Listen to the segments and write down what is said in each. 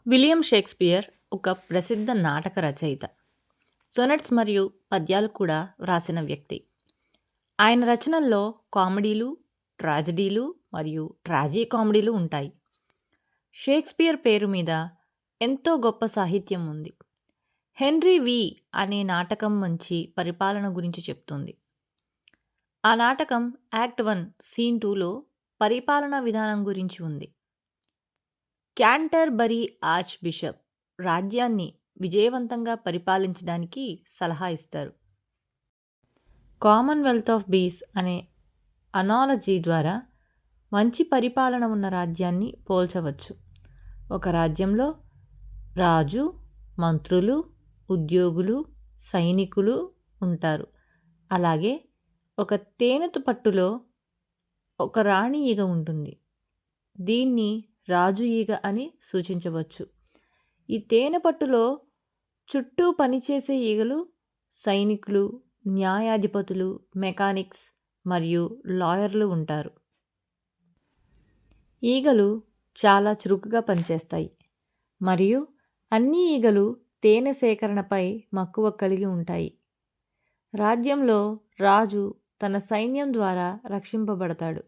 William Shakespeare ఒక ప్రసిద్ధ నాటక రచయిత. సొనెట్స్ మరియు పద్యాలు కూడా వ్రాసిన వ్యక్తి. ఆయన రచనల్లో కామెడీలు, ట్రాజడీలు మరియు ట్రాజీ కామెడీలు ఉంటాయి. షేక్స్పియర్ పేరు మీద ఎంతో గొప్ప సాహిత్యం ఉంది. హెన్రీ వి అనే నాటకం మంచి పరిపాలన గురించి చెప్తుంది. ఆ నాటకం యాక్ట్ 1 సీన్ 2లో పరిపాలనా విధానం గురించి ఉంది. క్యాంటర్బరీ ఆర్చ్ బిషప్ రాజ్యాన్ని విజయవంతంగా పరిపాలించడానికి సలహా ఇస్తారు. కామన్వెల్త్ ఆఫ్ బీస్ అనే అనాలజీ ద్వారా మంచి పరిపాలన ఉన్న రాజ్యాన్ని పోల్చవచ్చు. ఒక రాజ్యంలో రాజు, మంత్రులు, ఉద్యోగులు, సైనికులు ఉంటారు. అలాగే ఒక తేనెతు పట్టులో ఒక రాణి ఈగ ఉంటుంది. దీన్ని రాజు ఈగ అని సూచించవచ్చు. ఈ తేనె పట్టులో చుట్టూ పనిచేసే ఈగలు సైనికులు, న్యాయాధిపతులు, మెకానిక్స్ మరియు లాయర్లు ఉంటారు. ఈగలు చాలా చురుకుగా పనిచేస్తాయి మరియు అన్ని ఈగలు తేనె సేకరణపై మక్కువ కలిగి ఉంటాయి. రాజ్యంలో రాజు తన సైన్యం ద్వారా రక్షింపబడతాడు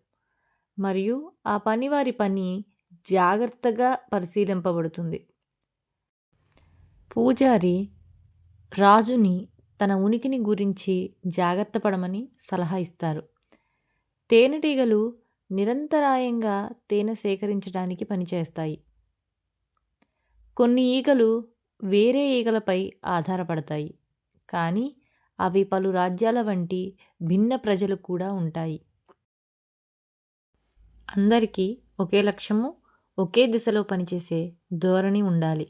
మరియు ఆ పనివారి పని జాగ్రత్తగా పరిశీలింపబడుతుంది. పూజారి రాజుని తన ఉనికిని గురించి జాగ్రత్త పడమని సలహా ఇస్తారు. తేనెటీగలు నిరంతరాయంగా తేనె సేకరించడానికి పనిచేస్తాయి. కొన్ని ఈగలు వేరే ఈగలపై ఆధారపడతాయి, కానీ అవి పలు రాజ్యాల వంటి భిన్న ప్రజలు కూడా ఉంటాయి. అందరికీ ఒకే లక్ష్యము, ఒకే దిశలో పనిచేసే ధోరణి ఉండాలి.